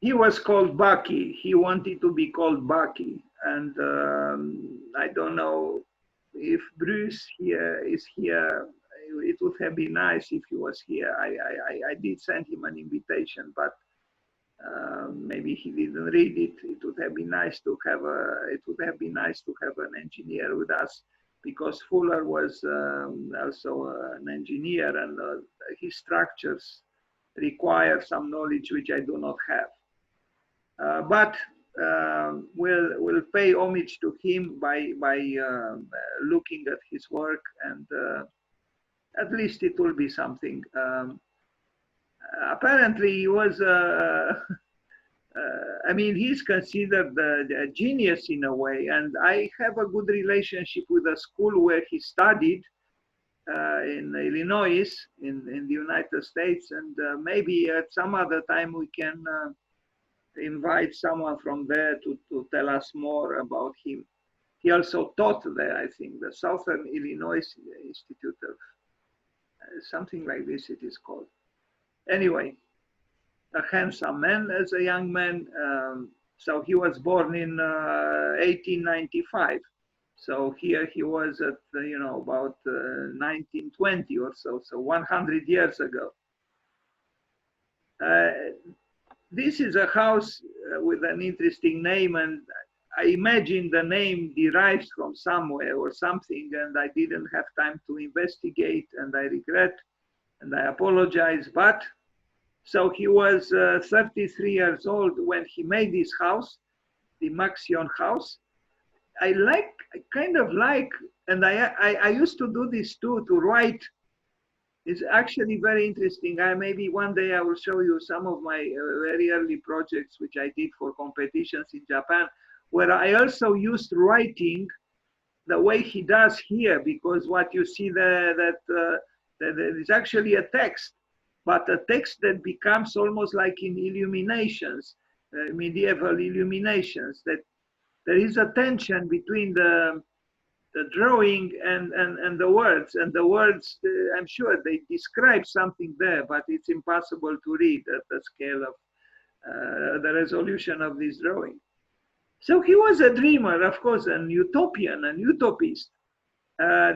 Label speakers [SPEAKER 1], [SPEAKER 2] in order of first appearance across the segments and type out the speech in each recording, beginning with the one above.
[SPEAKER 1] he was called Bucky. He wanted to be called Bucky, and I don't know if Bruce here is here. It would have been nice if he was here. I did send him an invitation, but maybe he didn't read it. It would have been nice to have an engineer with us, because Fuller was also an engineer, and his structures require some knowledge which I do not have. But we'll pay homage to him by looking at his work, and at least it will be something. Apparently, he was. I mean, he's considered a genius in a way, and I have a good relationship with the school where he studied in Illinois, in the United States, and maybe at some other time we can invite someone from there to tell us more about him. He also taught there, I think, the Southern Illinois Institute of something like this it is called. Anyway, a handsome man as a young man. So he was born in 1895. So here he was at, about 1920 or so, so 100 years ago. This is a house with an interesting name, and I imagine the name derives from somewhere or something, and I didn't have time to investigate, and I regret, and I apologize. But so he was 33 years old when he made this house, the Maxion house. I kind of like, and I used to do this too, to write. It's actually very interesting. Maybe one day I will show you some of my very early projects which I did for competitions in Japan, where I also used writing the way he does here, because what you see there, that is actually a text, but a text that becomes almost like in illuminations, medieval illuminations, that there is a tension between the drawing and the words. And the words, I'm sure they describe something there, but it's impossible to read at the scale of the resolution of this drawing. So he was a dreamer, of course, an utopian, an utopist.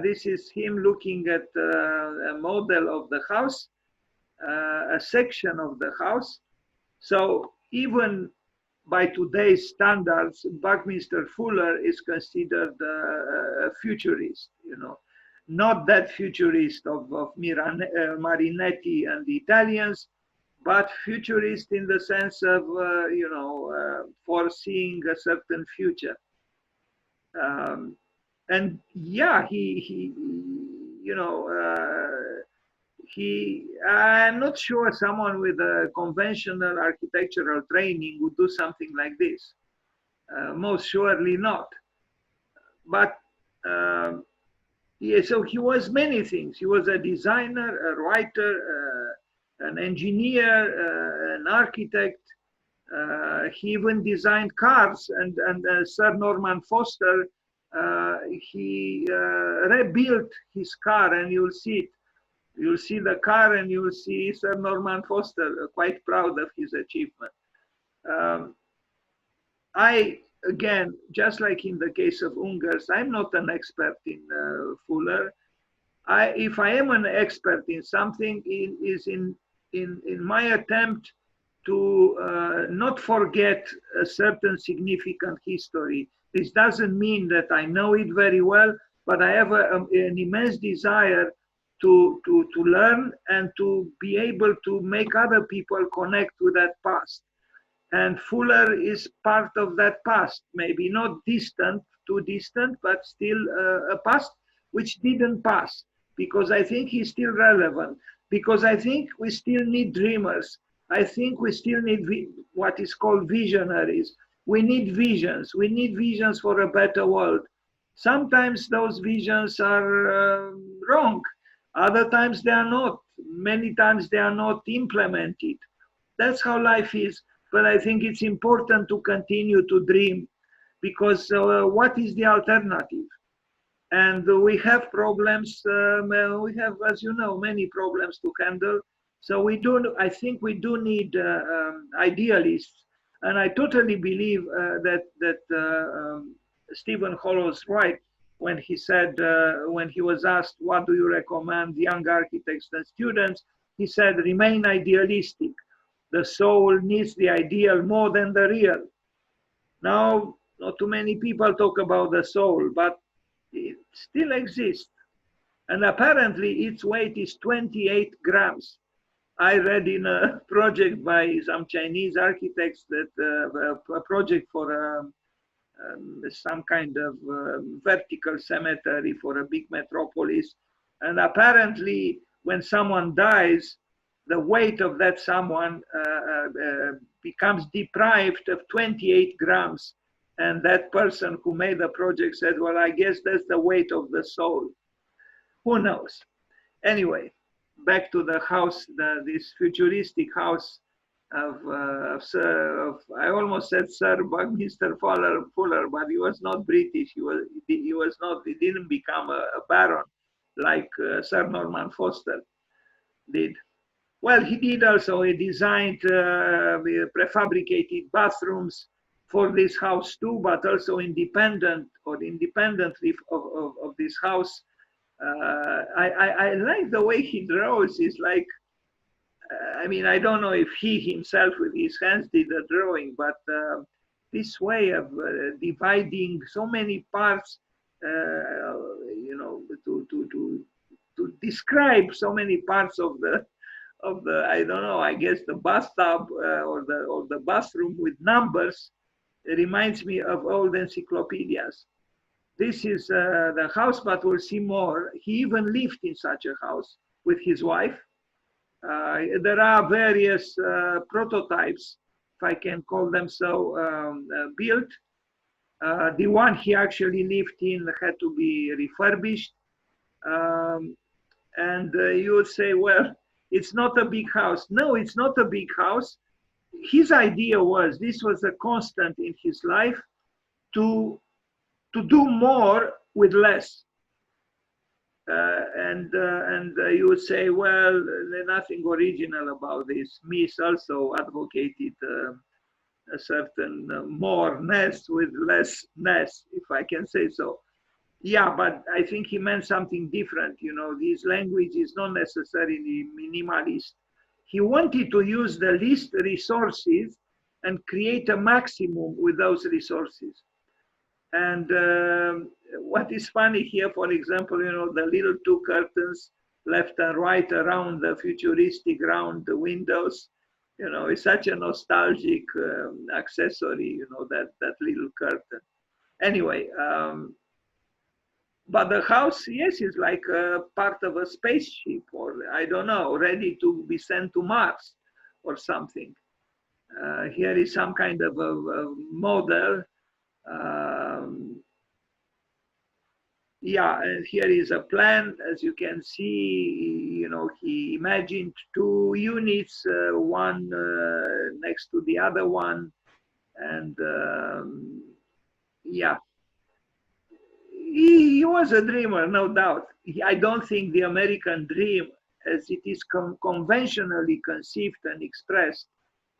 [SPEAKER 1] This is him looking at a model of the house, a section of the house. So even by today's standards, Buckminster Fuller is considered a futurist, not that futurist of Marinetti and the Italians, but futurist in the sense of, foreseeing a certain future. And yeah, I'm not sure someone with a conventional architectural training would do something like this. Most surely not. But yeah, so he was many things. He was a designer, a writer, an engineer, an architect. He even designed cars, and Sir Norman Foster, he rebuilt his car, and you'll see it. You'll see the car, and you'll see Sir Norman Foster, quite proud of his achievement. Again, just like in the case of Ungers, I'm not an expert in Fuller. If I am an expert in something, it is in my attempt to not forget a certain significant history. This doesn't mean that I know it very well, but I have an immense desire to learn and to be able to make other people connect with that past. And Fuller is part of that past, maybe not too distant, but still a past which didn't pass, because I think he's still relevant, because I think we still need dreamers. I think we still need what is called visionaries. We need visions. We need visions for a better world. Sometimes those visions are wrong. Other times they are not. Many times they are not implemented. That's how life is. But I think it's important to continue to dream, because what is the alternative? And we have problems. We have, as you know, many problems to handle. So I think we do need idealists. And I totally believe that Stephen Hollow's right when he said, when he was asked, what do you recommend young architects and students? He said, remain idealistic. The soul needs the ideal more than the real. Now, not too many people talk about the soul, but it still exists. And apparently its weight is 28 grams. I read in a project by some Chinese architects that a project for some kind of vertical cemetery for a big metropolis. And apparently, when someone dies, the weight of that someone becomes deprived of 28 grams. And that person who made the project said, well, I guess that's the weight of the soul. Who knows? Anyway, back to the house, this futuristic house of I almost said Sir Buckminster Fuller, but he was not British. He didn't become a baron like Sir Norman Foster did. Well, he did also. He designed prefabricated bathrooms for this house too, but also independently of this house. I like the way he draws. It's like, I mean, I don't know if he himself with his hands did the drawing, but this way of dividing so many parts, you know, to describe so many parts of the I don't know, I guess the bathtub or the bathroom with numbers, it reminds me of old encyclopedias. This is the house, but we'll see more. He even lived in such a house with his wife. There are various prototypes, if I can call them so, built. The one he actually lived in had to be refurbished. And you would say, well, it's not a big house. No, it's not a big house. His idea was, this was a constant in his life, to do more with less. And you would say, well, there's nothing original about this. Mies also advocated a certain more-ness with less-ness, if I can say so. Yeah, but I think he meant something different. You know, this language is not necessarily minimalist. He wanted to use the least resources and create a maximum with those resources. And what is funny here, for example, you know, the little two curtains left and right around the futuristic round the windows, you know, it's such a nostalgic accessory, you know, that little curtain. Anyway, but the house, yes, is like a part of a spaceship, or I don't know, ready to be sent to Mars or something. Here is some kind of a model. Yeah, and here is a plan. As you can see, you know, he imagined two units, one next to the other one, and yeah, he was a dreamer, no doubt. I don't think the American dream, as it is conventionally conceived and expressed,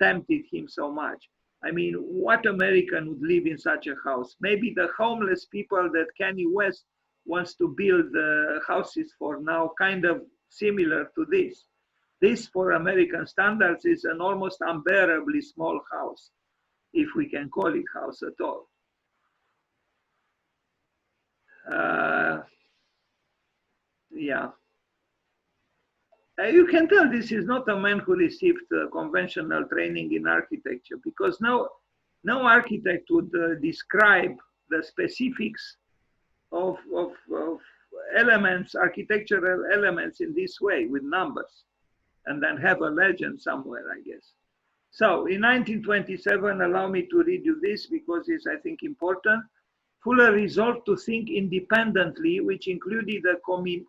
[SPEAKER 1] tempted him so much. I mean, what American would live in such a house? Maybe the homeless people that Kanye West wants to build houses for now, kind of similar to this. This, for American standards, is an almost unbearably small house, if we can call it house at all. Yeah. You can tell this is not a man who received conventional training in architecture, because no architect would describe the specifics of elements, architectural elements in this way with numbers, and then have a legend somewhere, I guess. So in 1927, allow me to read you this because it's, I think, important. Fuller resolved to think independently, which included a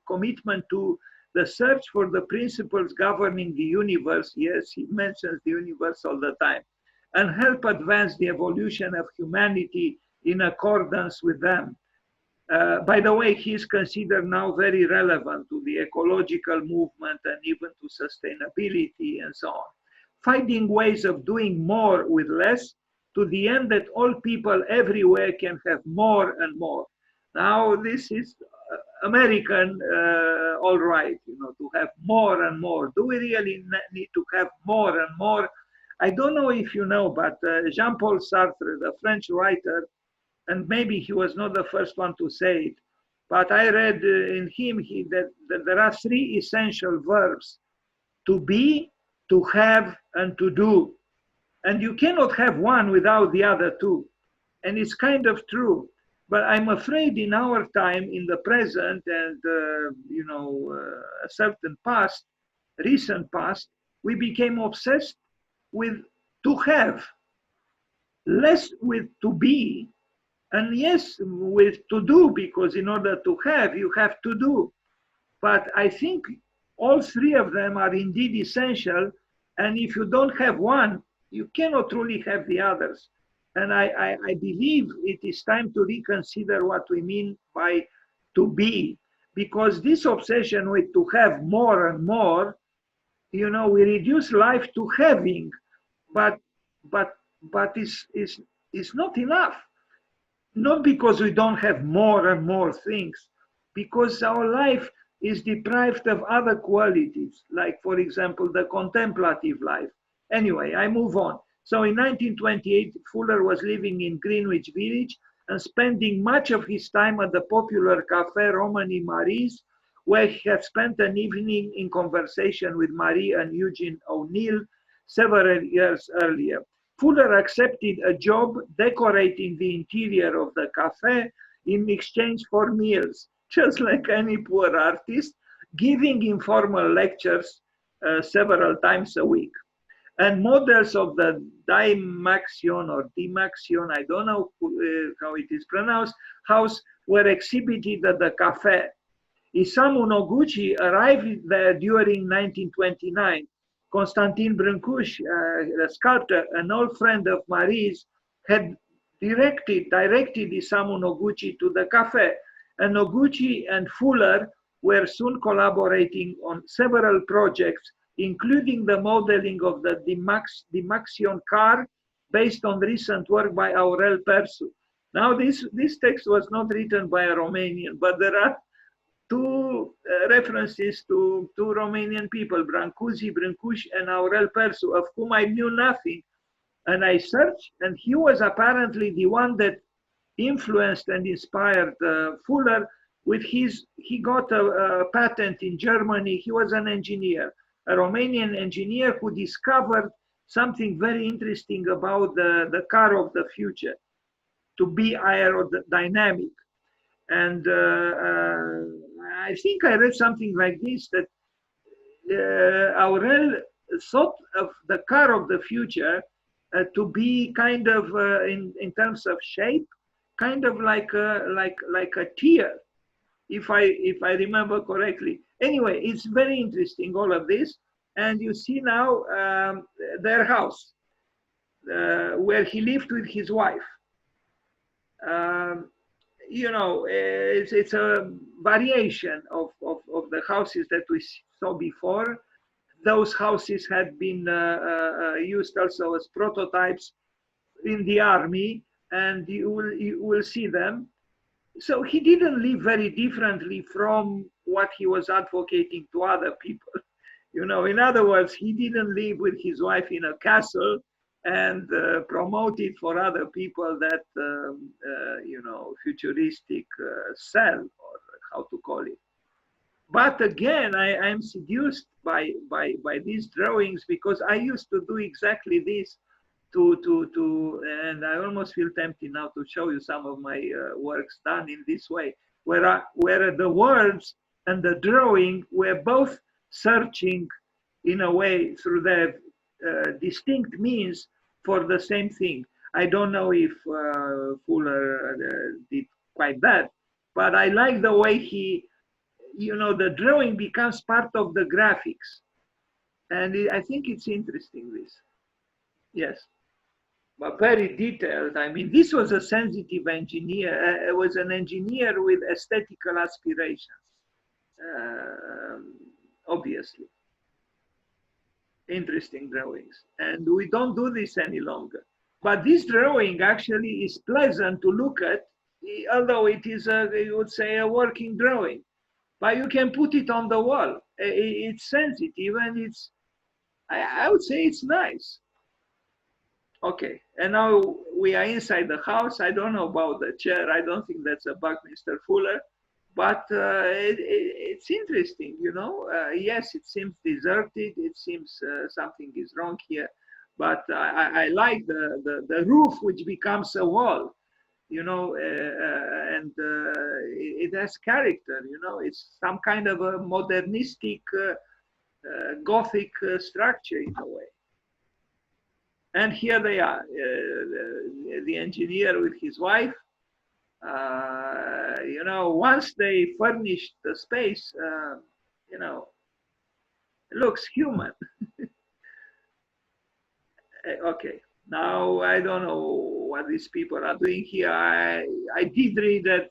[SPEAKER 1] commitment to the search for the principles governing the universe. Yes, he mentions the universe all the time, and help advance the evolution of humanity in accordance with them. By the way, he is considered now very relevant to the ecological movement and even to sustainability and so on. finding ways of doing more with less, to the end that all people everywhere can have more and more. Now, this is American, all right, to have more and more. Do we really need to have more and more? I don't know if you know, but Jean-Paul Sartre, the French writer, and maybe he was not the first one to say it, but I read in him that there are three essential verbs: to be, to have, and to do. And you cannot have one without the other two. And it's kind of true. But I'm afraid in our time, in the present, and a certain past, recent past, we became obsessed with to have, less with to be, and yes, with to do, because in order to have, you have to do. But I think all three of them are indeed essential. And if you don't have one, you cannot truly have the others. And I believe it is time to reconsider what we mean by to be, because this obsession with to have more and more, we reduce life to having, but but but is not enough. Not because we don't have more and more things, because our life is deprived of other qualities, like, for example, the contemplative life. Anyway, I move on. So in 1928, Fuller was living in Greenwich Village and spending much of his time at the popular Café Romany Marie's, where he had spent an evening in conversation with Marie and Eugene O'Neill several years earlier. Fuller accepted a job decorating the interior of the cafe in exchange for meals, just like any poor artist, giving informal lectures several times a week. And models of the Dymaxion or Dymaxion, I don't know how it is pronounced, house were exhibited at the cafe. Isamu Noguchi arrived there during 1929. Konstantin Brâncuș, the sculptor, an old friend of Marie's, had directed Isamu Noguchi to the cafe, and Noguchi and Fuller were soon collaborating on several projects, including the modeling of the Dymaxion car based on recent work by Aurel Persu. Now, this text was not written by a Romanian, but there are two references to two Romanian people, Brâncuș and Aurel Persu, of whom I knew nothing. And I searched, and he was apparently the one that influenced and inspired Fuller with he got a patent in Germany. He was an engineer, a Romanian engineer who discovered something very interesting about the car of the future, to be aerodynamic. And I think I read something like this, that Aurel thought of the car of the future to be kind of, in terms of shape, kind of like a tear, if I remember correctly. Anyway, it's very interesting, all of this. And you see now their house, where he lived with his wife. It's a variation of the houses that we saw before. Those houses had been used also as prototypes in the army, and you will see them. So he didn't live very differently from what he was advocating to other people. In other words, he didn't live with his wife in a castle and promoted for other people that futuristic cell, or how to call it. But again, I am seduced by these drawings, because I used to do exactly this and I almost feel tempted now to show you some of my works done in this way, where the words and the drawing were both searching in a way through their distinct means for the same thing. I don't know if Fuller did quite that, but I like the way the drawing becomes part of the graphics. And I think it's interesting, this. Yes. But very detailed. I mean, this was a sensitive engineer. It was an engineer with aesthetical aspirations, obviously. Interesting drawings. And we don't do this any longer. But this drawing actually is pleasant to look at, although it is, you would say, a working drawing. But you can put it on the wall. It's sensitive and I would say it's nice. Okay, and now we are inside the house. I don't know about the chair. I don't think that's a Buckminster Fuller, but it's interesting, you know. Yes, it seems deserted. It seems something is wrong here, but I like the roof, which becomes a wall, you know, and it has character, you know. It's some kind of a modernistic Gothic structure in a way. And here they are, the engineer with his wife. You know, once they furnished the space, you know, it looks human. Okay, now I don't know what these people are doing here. I did read that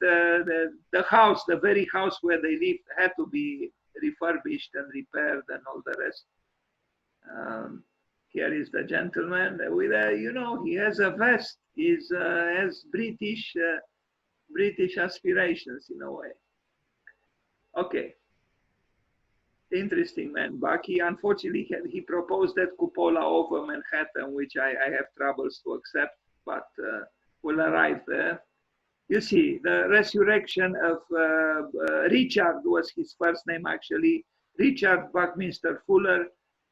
[SPEAKER 1] the house, the very house where they lived, had to be refurbished and repaired and all the rest. Here is the gentleman with a, you know, he has a vest. He's has British aspirations in a way. Okay, interesting man. Bucky, unfortunately, he proposed that cupola over Manhattan, which I have troubles to accept, but will arrive there. You see, the resurrection of Richard was his first name actually, Richard Buckminster Fuller,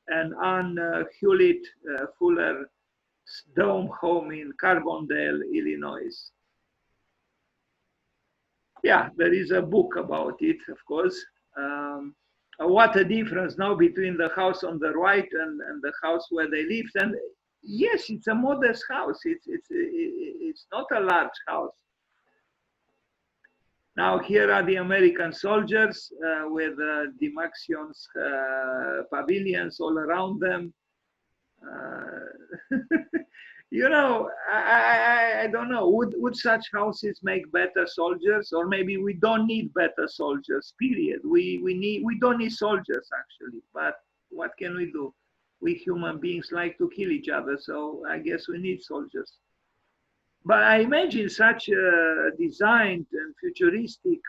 [SPEAKER 1] and Anne Hewlett Fuller's dome home in Carbondale, Illinois. Yeah, there is a book about it, of course. What a difference now between the house on the right and the house where they lived. And yes, it's a modest house. It's not a large house. Now here are the American soldiers with Dimaction's pavilions all around them. You know, I don't know. Would such houses make better soldiers, or maybe we don't need better soldiers? Period. We don't need soldiers actually. But what can we do? We human beings like to kill each other, so I guess we need soldiers. But I imagine such designed and futuristic,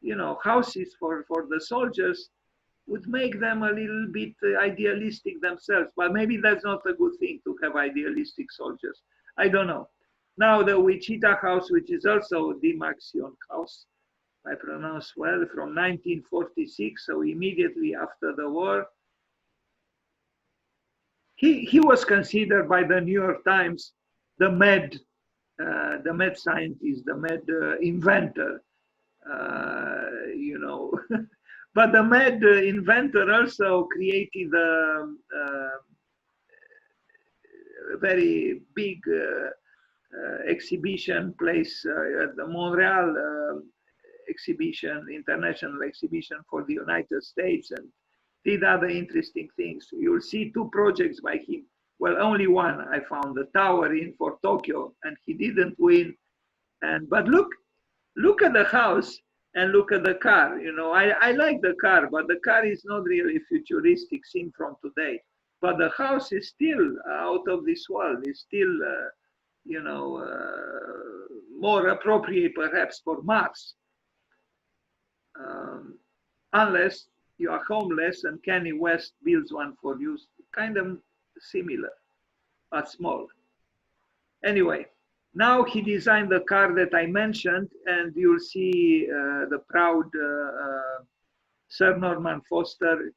[SPEAKER 1] you know, houses for the soldiers would make them a little bit idealistic themselves. But maybe that's not a good thing to have idealistic soldiers. I don't know. Now the Wichita House, which is also Dimaxion House, I pronounce well, from 1946, so immediately after the war. He was considered by the New York Times the mad scientist, the mad inventor, you know. But the mad inventor also created a very big exhibition place at the Montreal exhibition, international exhibition for the United States, and did other interesting things. You'll see two projects by him. Well, only one I found, the tower in for Tokyo, and he didn't win. But look at the house and look at the car. You know, I like the car, but the car is not really futuristic seen from today. But the house is still out of this world. It's still, you know, more appropriate perhaps for Mars. Unless you are homeless and Kanye West builds one for you, kind of similar, but small. Anyway, now he designed the car that I mentioned, and you'll see the proud Sir Norman Foster.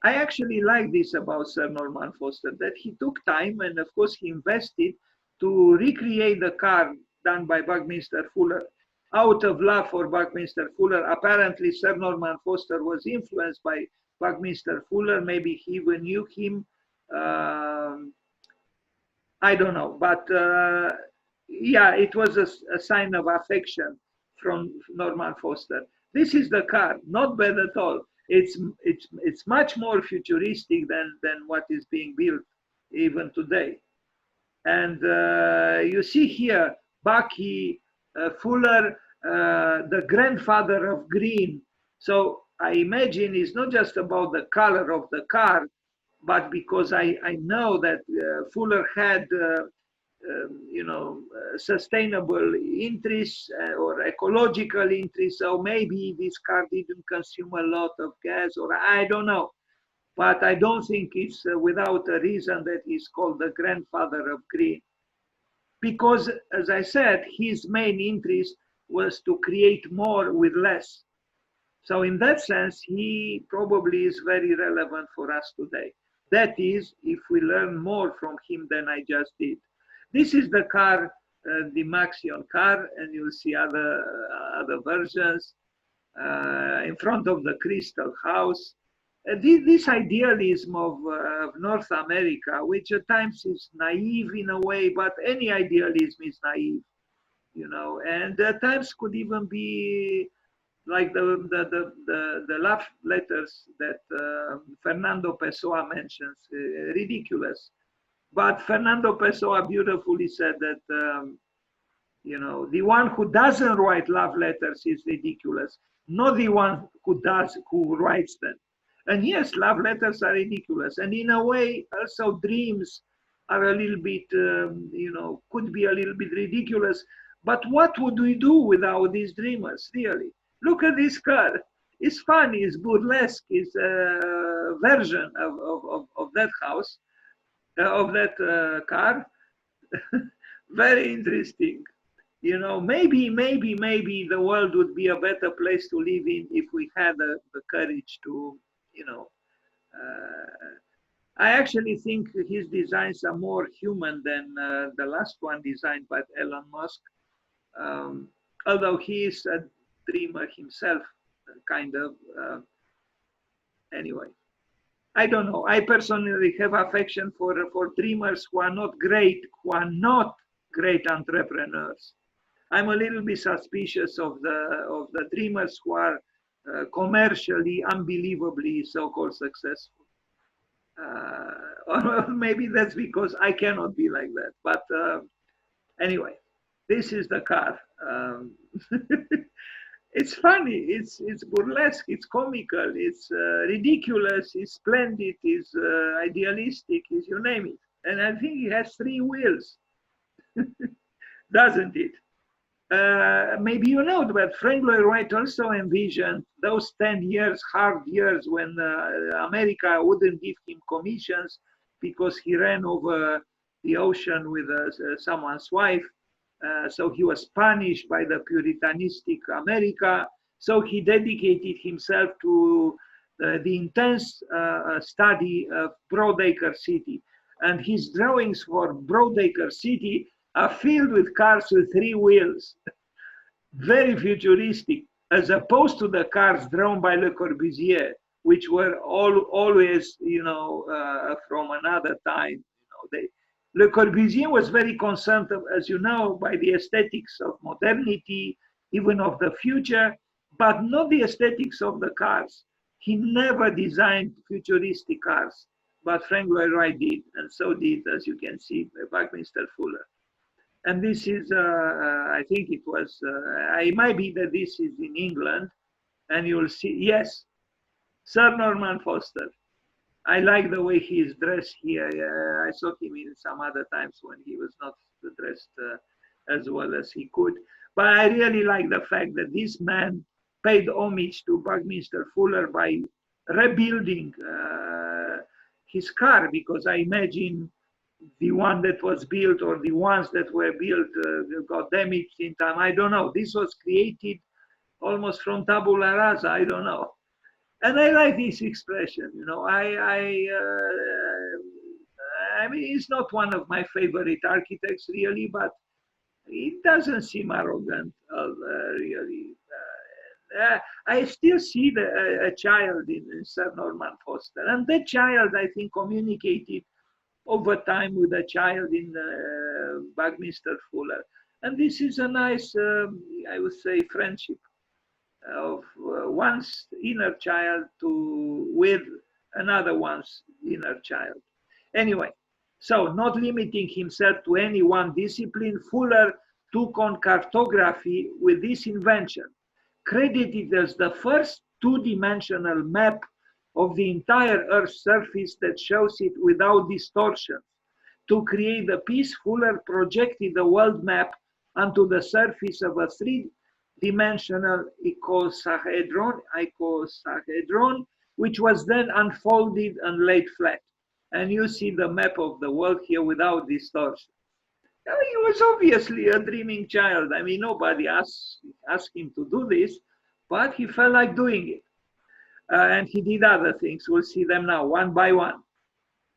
[SPEAKER 1] I actually like this about Sir Norman Foster, that he took time, and of course he invested to recreate the car done by Buckminster Fuller. Out of love for Buckminster Fuller, apparently Sir Norman Foster was influenced by Buckminster Fuller. Maybe he even knew him. I don't know, but yeah, it was a sign of affection from Norman Foster. This is the car, not bad at all. It's much more futuristic than what is being built even today. And you see here Bucky Fuller, the grandfather of green. So I imagine it's not just about the color of the car, but because I know that Fuller had sustainable interests or ecological interests. So maybe this car didn't consume a lot of gas, or I don't know. But I don't think it's without a reason that he's called the grandfather of green. Because, as I said, his main interest was to create more with less. So in that sense, he probably is very relevant for us today. That is, if we learn more from him than I just did. This is the car, the Maxion car, and you'll see other versions in front of the Crystal House. This idealism of North America, which at times is naive in a way, but any idealism is naive, and at times could even be like the love letters that Fernando Pessoa mentions, ridiculous. But Fernando Pessoa beautifully said that, the one who doesn't write love letters is ridiculous, not the one who does, who writes them. And yes, love letters are ridiculous. And in a way, also dreams are a little bit, could be a little bit ridiculous. But what would we do without these dreamers, really? Look at this car. It's funny, it's burlesque, it's a version of that house, of that car. Very interesting. Maybe the world would be a better place to live in if we had the courage to, I actually think his designs are more human than the last one designed by Elon Musk. Although he is a dreamer himself, kind of. Anyway, I don't know. I personally have affection for dreamers who are not great entrepreneurs. I'm a little bit suspicious of the dreamers who are commercially, unbelievably so-called successful. Or maybe that's because I cannot be like that. But anyway, this is the car. It's funny, it's burlesque, it's comical, it's ridiculous, it's splendid, it's idealistic, it's you name it. And I think it has 3 wheels, doesn't it? Maybe you know that Frank Lloyd Wright also envisioned those 10 years, hard years, when America wouldn't give him commissions because he ran over the ocean with someone's wife. So he was punished by the Puritanistic America. So he dedicated himself to the intense study of Broadacre City. And his drawings for Broadacre City are filled with cars with 3 wheels. Very futuristic, as opposed to the cars drawn by Le Corbusier, which were always, from another time. Le Corbusier was very concerned, as you know, by the aesthetics of modernity, even of the future, but not the aesthetics of the cars. He never designed futuristic cars, but Frank Lloyd Wright did, and so did, as you can see, Buckminster Fuller. And this is, I think it was, it might be that this is in England, and you'll see, yes, Sir Norman Foster. I like the way he is dressed here. I saw him in some other times when he was not dressed as well as he could. But I really like the fact that this man paid homage to Buckminster Fuller by rebuilding his car, because I imagine the one that was built or the ones that were built got damaged in time. I don't know. This was created almost from tabula rasa. I don't know. And I like this expression, I mean, he's not one of my favorite architects, really, but it doesn't seem arrogant, really. I still see a child in Sir Norman Foster, and that child, I think, communicated over time with a child in Buckminster Fuller. And this is a nice, I would say, friendship of one's inner child with another one's inner child. Anyway, so not limiting himself to any one discipline, Fuller took on cartography with this invention, credited as the first 2-dimensional map of the entire Earth's surface that shows it without distortions. To create a piece, Fuller projected the world map onto the surface of a three-dimensional icosahedron, which was then unfolded and laid flat. And you see the map of the world here without distortion. Now, he was obviously a dreaming child. I mean, nobody asked him to do this, but he felt like doing it. And he did other things. We'll see them now, one by one.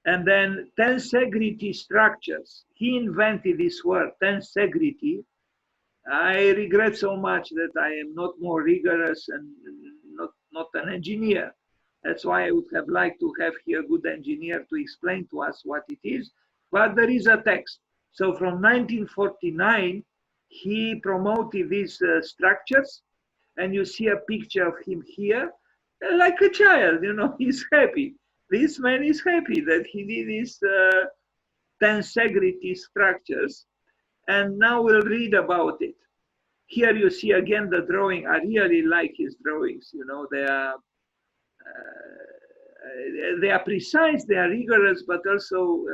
[SPEAKER 1] And then tensegrity structures. He invented this word, tensegrity. I regret so much that I am not more rigorous and not an engineer. That's why I would have liked to have here a good engineer to explain to us what it is. But there is a text. So from 1949, he promoted these structures. And you see a picture of him here, like a child, you know, he's happy. This man is happy that he did these tensegrity structures. And now we'll read about it. Here you see again the drawing. I really like his drawings. You know, they are precise, they are rigorous, but also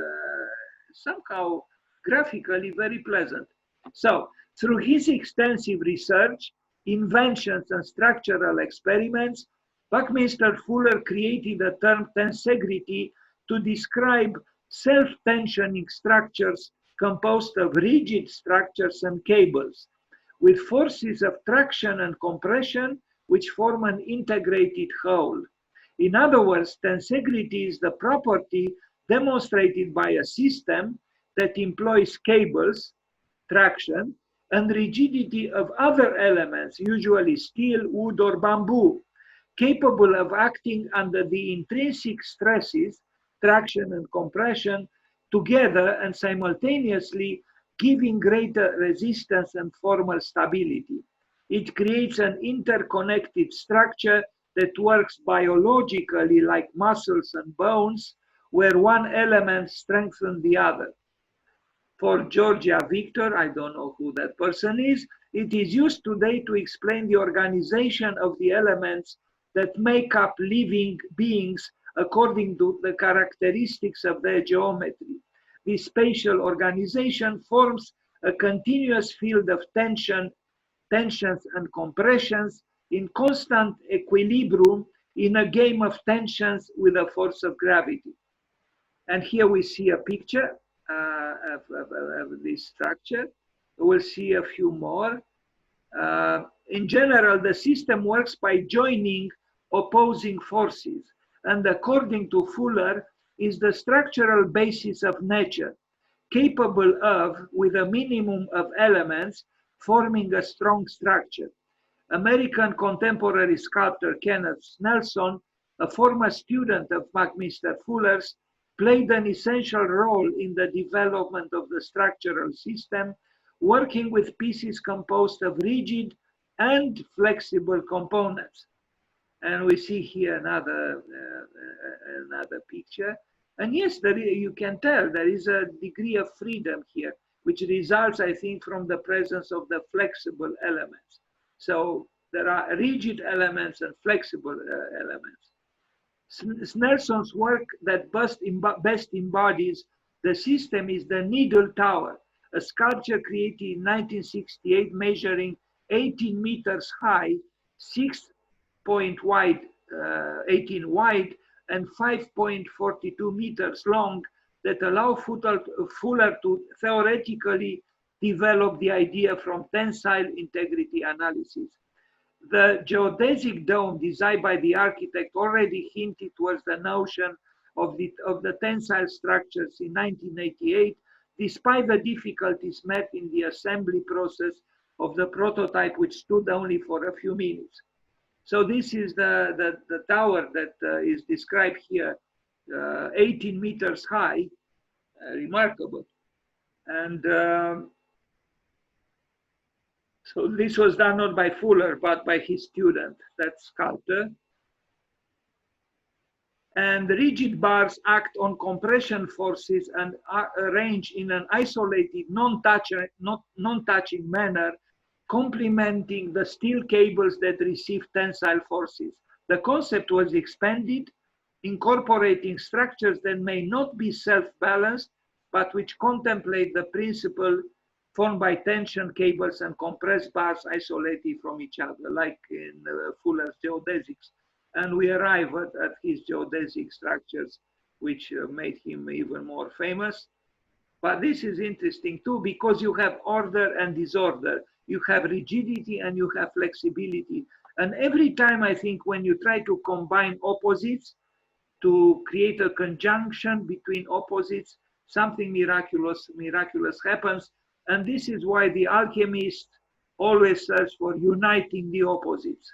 [SPEAKER 1] somehow graphically very pleasant. So through his extensive research, inventions, and structural experiments, Buckminster Fuller created the term tensegrity to describe self-tensioning structures composed of rigid structures and cables, with forces of traction and compression which form an integrated whole. In other words, tensegrity is the property demonstrated by a system that employs cables, traction, and rigidity of other elements, usually steel, wood, or bamboo, capable of acting under the intrinsic stresses, traction and compression, together and simultaneously giving greater resistance and formal stability. It creates an interconnected structure that works biologically like muscles and bones, where one element strengthens the other. For Georgia Victor, I don't know who that person is, it is used today to explain the organization of the elements that make up living beings according to the characteristics of their geometry. This spatial organization forms a continuous field of tensions and compressions in constant equilibrium in a game of tensions with the force of gravity. And here we see a picture of this structure. We'll see a few more. In general, the system works by joining opposing forces, and according to Fuller, is the structural basis of nature, capable of, with a minimum of elements, forming a strong structure. American contemporary sculptor Kenneth Snelson, a former student of Buckminster Fuller's, played an essential role in the development of the structural system, working with pieces composed of rigid and flexible components. And we see here another picture. And yes, you can tell there is a degree of freedom here, which results, I think, from the presence of the flexible elements. So there are rigid elements and flexible elements. Snelson's work that best embodies the system is the Needle Tower, a sculpture created in 1968 measuring 18 meters high, 18 wide, and 5.42 meters long, that allow Fuller to theoretically develop the idea from tensile integrity analysis. The geodesic dome designed by the architect already hinted towards the notion of the tensile structures in 1988, despite the difficulties met in the assembly process of the prototype, which stood only for a few minutes. So this is the tower that is described here, 18 meters high, remarkable. And so this was done not by Fuller, but by his student, that sculptor. And rigid bars act on compression forces and are arranged in an isolated, non-touching manner, complementing the steel cables that receive tensile forces. The concept was expanded incorporating structures that may not be self-balanced, but which contemplate the principle formed by tension cables and compressed bars isolated from each other, like in Fuller's geodesics. And we arrive at his geodesic structures, which made him even more famous. But this is interesting too, because you have order and disorder. You have rigidity and you have flexibility. And every time, I think, when you try to combine opposites to create a conjunction between opposites, something miraculous happens. And this is why the alchemist always search for uniting the opposites.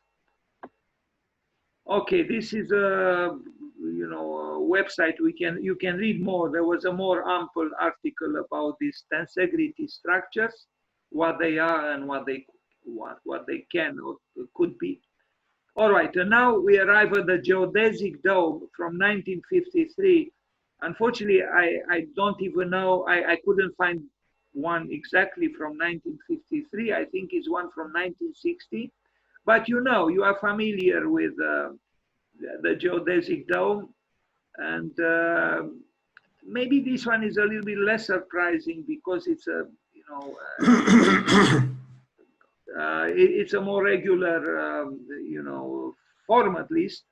[SPEAKER 1] Okay, this is a a website you can read more. There was a more ample article about these tensegrity structures, what they are and what they can or could be. All right, and now we arrive at the geodesic dome from 1953. Unfortunately, I don't even know, I couldn't find one exactly from 1953. I think it's one from 1960. But you are familiar with the geodesic dome. And maybe this one is a little bit less surprising because it's a, it's a more regular, form at least.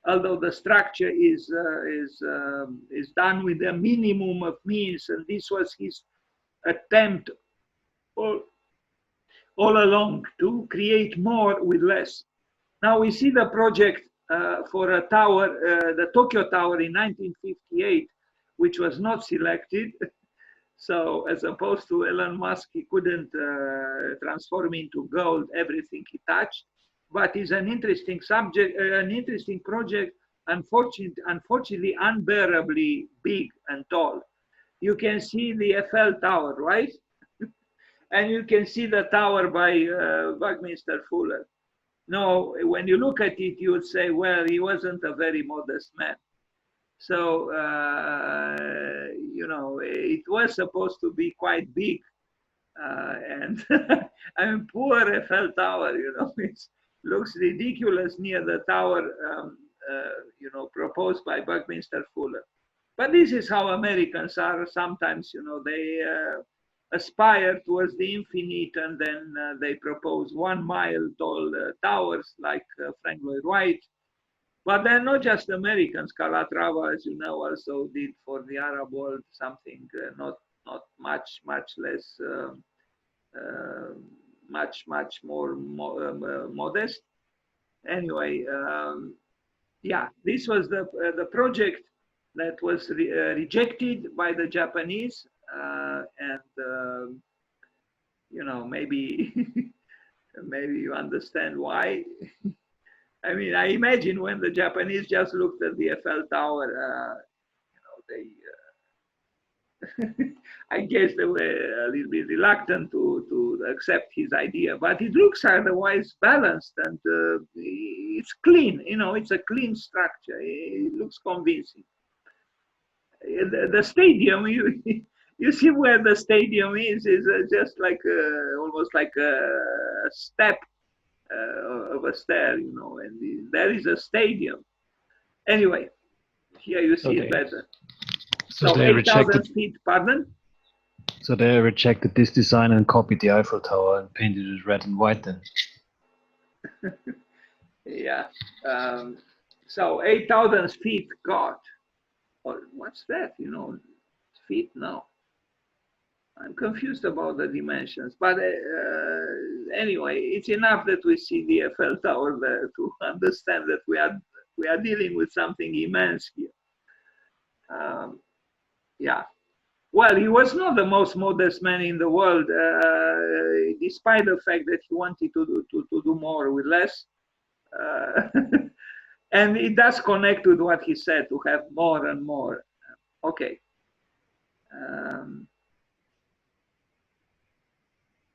[SPEAKER 1] Although the structure is done with a minimum of means, and this was his attempt all along to create more with less. Now we see the project for a tower, the Tokyo Tower in 1958, which was not selected. So as opposed to Elon Musk, he couldn't transform into gold everything he touched. But it's an interesting subject, an interesting project, unfortunately unbearably big and tall. You can see the Eiffel Tower, right? And you can see the tower by Buckminster Fuller. No, when you look at it, you would say, well, he wasn't a very modest man. So, it was supposed to be quite big. And I mean, poor Eiffel Tower, it looks ridiculous near the tower, proposed by Buckminster Fuller. But this is how Americans are. Sometimes, they aspire towards the infinite, and then they propose 1 mile tall towers like Frank Lloyd Wright. But they're not just Americans. Calatrava, as you know, also did for the Arab world something not much less, much more modest. Anyway, yeah, this was the project that was rejected by the Japanese, and maybe maybe you understand why. I mean, I imagine when the Japanese just looked at the Eiffel Tower, they, I guess they were a little bit reluctant to accept his idea. But it looks otherwise balanced, and it's clean. It's a clean structure. It looks convincing. The stadium, you see where the stadium is just like almost like a step of a stair, and there is a stadium. Anyway, here you see it better.
[SPEAKER 2] So they
[SPEAKER 1] 8,000 feet, pardon?
[SPEAKER 2] So they rejected this design and copied the Eiffel Tower and painted it red and white then.
[SPEAKER 1] Yeah. So 8,000 feet, God. What's that? Feet? No. I'm confused about the dimensions, but anyway, it's enough that we see the Eiffel Tower there to understand that we are dealing with something immense here. Yeah. Well, he was not the most modest man in the world, despite the fact that he wanted to do more with less. And it does connect with what he said, to have more and more. Okay.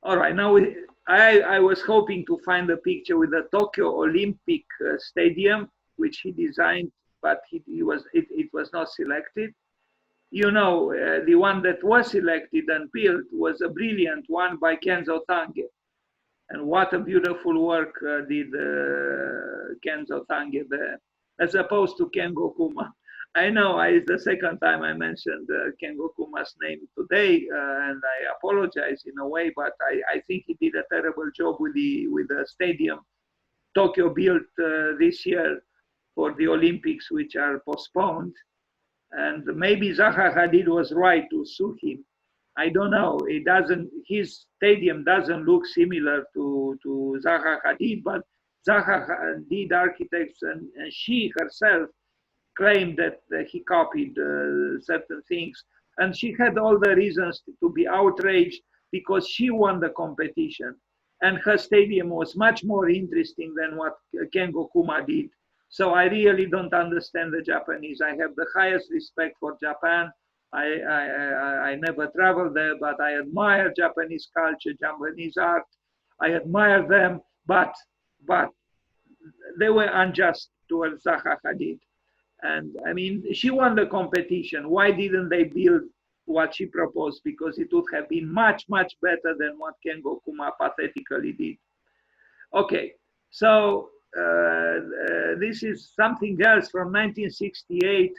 [SPEAKER 1] All right, now I was hoping to find a picture with the Tokyo Olympic Stadium, which he designed, but it was not selected. The one that was selected and built was a brilliant one by Kenzo Tange. And what a beautiful work did Kenzo Tange there. as opposed to Kengo Kuma. I know it's the second time I mentioned Kengo Kuma's name today, and I apologize in a way, but I think he did a terrible job with the stadium Tokyo built this year for the Olympics, which are postponed. And maybe Zaha Hadid was right to sue him. I don't know. It doesn't. His stadium doesn't look similar to Zaha Hadid, but Zaha Hadid architects and she herself claimed that he copied certain things, and she had all the reasons to be outraged because she won the competition, and her stadium was much more interesting than what Kengo Kuma did. So I really don't understand the Japanese. I have the highest respect for Japan. I never traveled there, but I admire Japanese culture, Japanese art. I admire them, but they were unjust towards Zaha Hadid. And I mean, she won the competition. Why didn't they build what she proposed? Because it would have been much, much better than what Kengo Kuma pathetically did. Okay, so this is something else from 1968,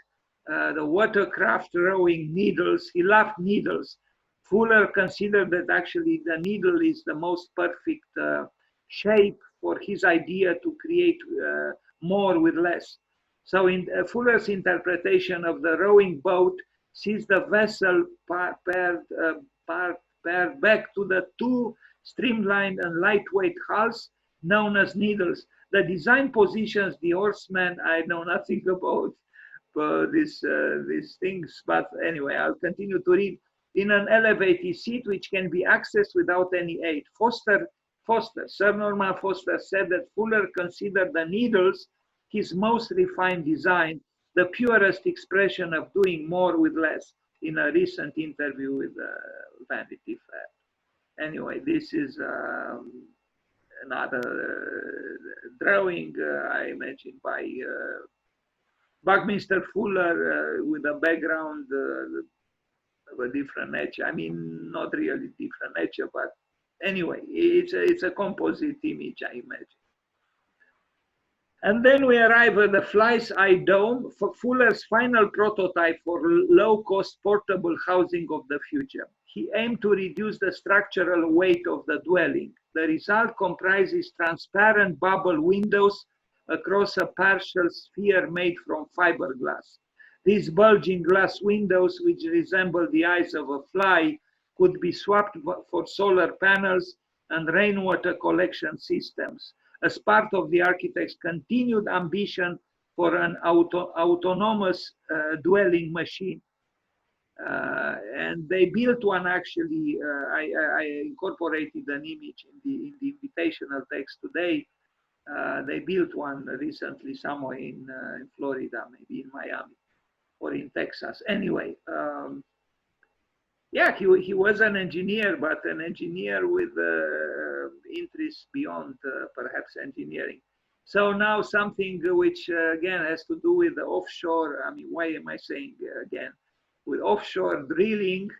[SPEAKER 1] the watercraft rowing needles. He loved needles. Fuller considered that actually the needle is the most perfect shape for his idea to create more with less. So in Fuller's interpretation of the rowing boat sees the vessel paired back to the two streamlined and lightweight hulls known as needles. The design positions the oarsmen. I know nothing about these things, but anyway, I'll continue to read. In an elevated seat which can be accessed without any aid. Sir Norman Foster said that Fuller considered the needles his most refined design, the purest expression of doing more with less, in a recent interview with Vanity Fair. Anyway, this is another drawing, I imagine, by Buckminster Fuller with a background of a different nature. I mean, not really different nature, but anyway, it's a composite image, I imagine. And then we arrive at the Fly's Eye Dome, for Fuller's final prototype for low-cost portable housing of the future. He aimed to reduce the structural weight of the dwelling. The result comprises transparent bubble windows across a partial sphere made from fiberglass. These bulging glass windows, which resemble the eyes of a fly, could be swapped for solar panels and rainwater collection systems as part of the architect's continued ambition for an autonomous dwelling machine. And they built one actually, I incorporated an image in the invitational text today. They built one recently somewhere in Florida, maybe in Miami or in Texas. Anyway, yeah, he was an engineer, but an engineer with interests beyond perhaps engineering. So now something which again has to do with the offshore. I mean, why am I saying again? With offshore drilling,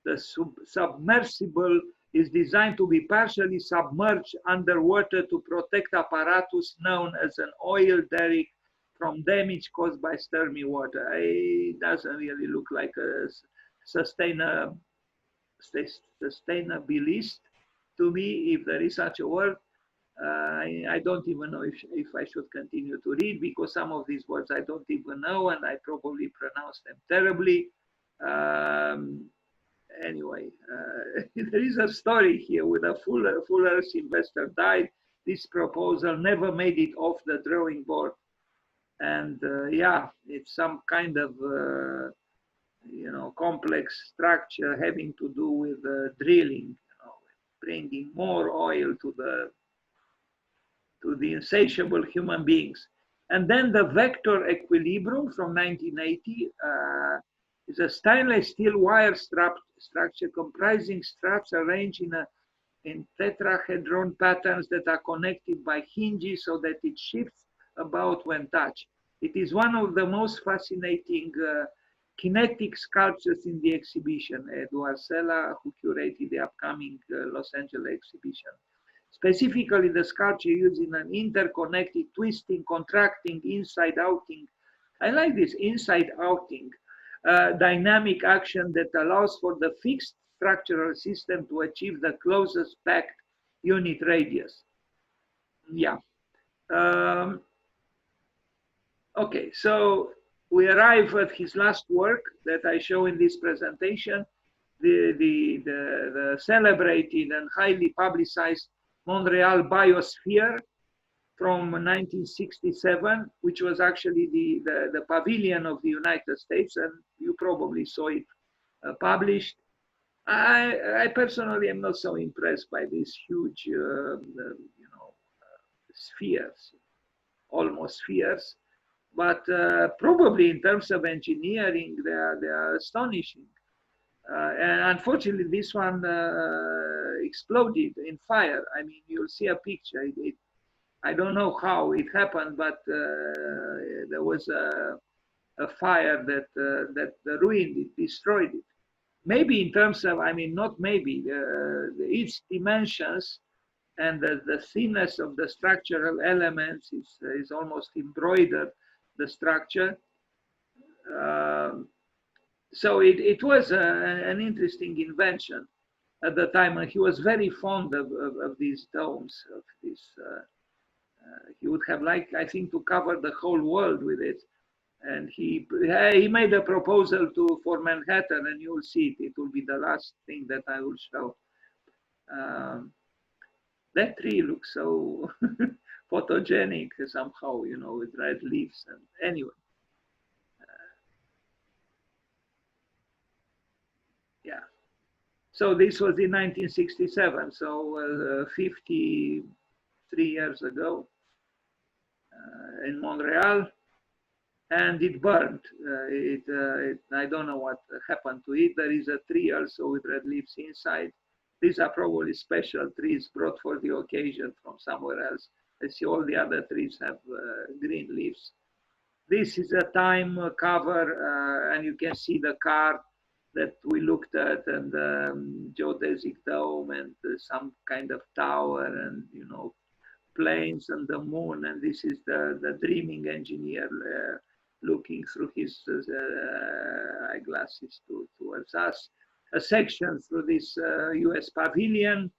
[SPEAKER 1] the submersible is designed to be partially submerged underwater to protect apparatus known as an oil derrick from damage caused by stormy water. It doesn't really look like a sustainabilist to me, if there is such a word. I don't even know if I should continue to read, because some of these words I don't even know, and I probably pronounce them terribly. Anyway, there is a story here with a Fuller's investor died. This proposal never made it off the drawing board. And yeah, it's some kind of complex structure having to do with drilling, bringing more oil to the insatiable human beings. And then the Vector Equilibrium from 1980 is a stainless steel wire structure comprising straps arranged in tetrahedron patterns that are connected by hinges so that it shifts about when touched. It is one of the most fascinating kinetic sculptures in the exhibition. Eduard Sella, who curated the upcoming Los Angeles exhibition, Specifically, the sculpture using an interconnected twisting, contracting, inside outing. I like this inside outing dynamic action that allows for the fixed structural system to achieve the closest packed unit radius. Yeah. Um, okay, so we arrive at his last work that I show in this presentation, the celebrated and highly publicized Montreal Biosphere from 1967, which was actually the pavilion of the United States, and you probably saw it published. I personally am not so impressed by these huge, spheres, almost spheres, but probably in terms of engineering, they are astonishing. And unfortunately, this one exploded in fire. I mean, you'll see a picture. I don't know how it happened, but there was a fire that ruined it, destroyed it. Maybe in terms of, I mean, not maybe, its dimensions and the thinness of the structural elements is almost embroidered the structure. So it was an interesting invention at the time, and he was very fond of these domes, of this. He would have liked, I think, to cover the whole world with it. And he made a proposal for Manhattan, and you'll see it. It will be the last thing that I will show. That tree looks so photogenic somehow, with red leaves. And anyway, yeah. So this was in 1967, so 53 years ago in Montreal. And it burned. I don't know what happened to it. There is a tree also with red leaves inside. These are probably special trees brought for the occasion from somewhere else. I see all the other trees have green leaves. This is a time cover, and you can see the car that we looked at, and geodesic dome, and some kind of tower, and planes and the moon. And this is the dreaming engineer looking through his eyeglasses towards us. A section through this US pavilion.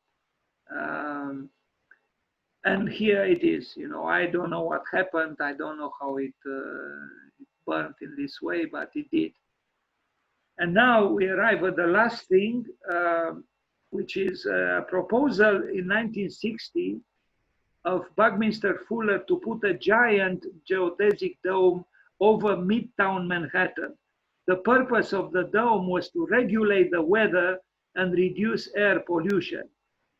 [SPEAKER 1] And here it is. I don't know what happened. I don't know how it burnt in this way, but it did. And now we arrive at the last thing, which is a proposal in 1960 of Buckminster Fuller to put a giant geodesic dome over Midtown Manhattan. The purpose of the dome was to regulate the weather and reduce air pollution.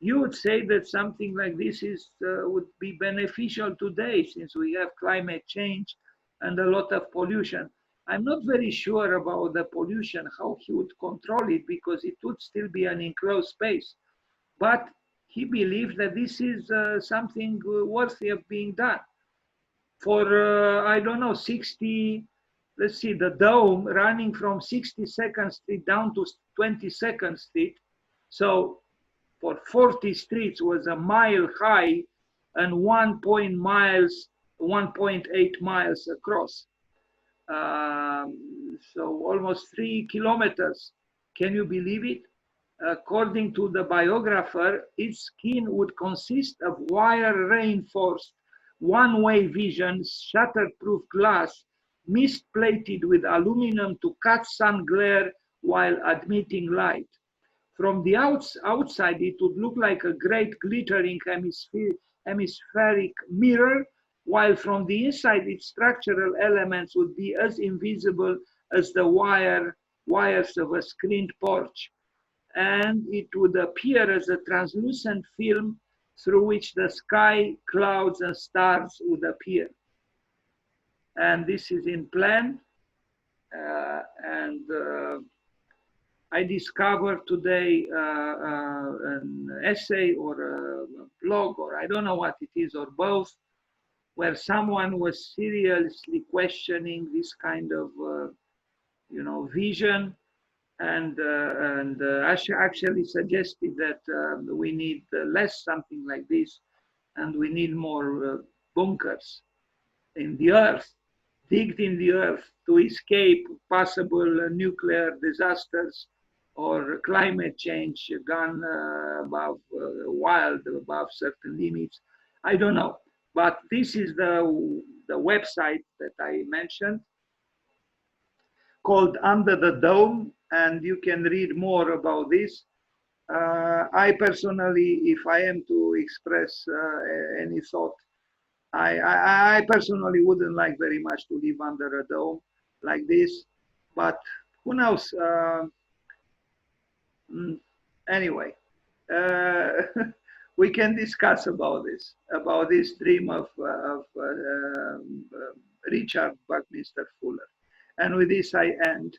[SPEAKER 1] You would say that something like this would be beneficial today, since we have climate change and a lot of pollution. I'm not very sure about the pollution, how he would control it, because it would still be an enclosed space. But he believed that this is something worthy of being done. For, I don't know, 60, let's see, the dome running from 62nd Street down to 22nd Street. So for 40 streets was a mile high and 1.8 miles across. So almost 3 kilometers. Can you believe it? According to the biographer, its skin would consist of wire reinforced one-way vision, shatterproof glass, mist plated with aluminum to cut sun glare while admitting light. From the outside, it would look like a great glittering hemispheric mirror, while from the inside, its structural elements would be as invisible as the wires of a screened porch. And it would appear as a translucent film through which the sky, clouds, and stars would appear. And this is in plan. I discovered today an essay or a blog, or I don't know what it is, or both, where someone was seriously questioning this kind of, vision. actually suggested that we need less something like this, and we need more bunkers in the earth, digged in the earth to escape possible nuclear disasters or climate change gone above wild above certain limits. I don't know, but this is the website that I mentioned, called Under the Dome, and you can read more about this. I personally, if I am to express any thought, I personally wouldn't like very much to live under a dome like this, but who knows? Anyway, uh, we can discuss about this dream of Richard Buckminster Fuller. And with this, I end.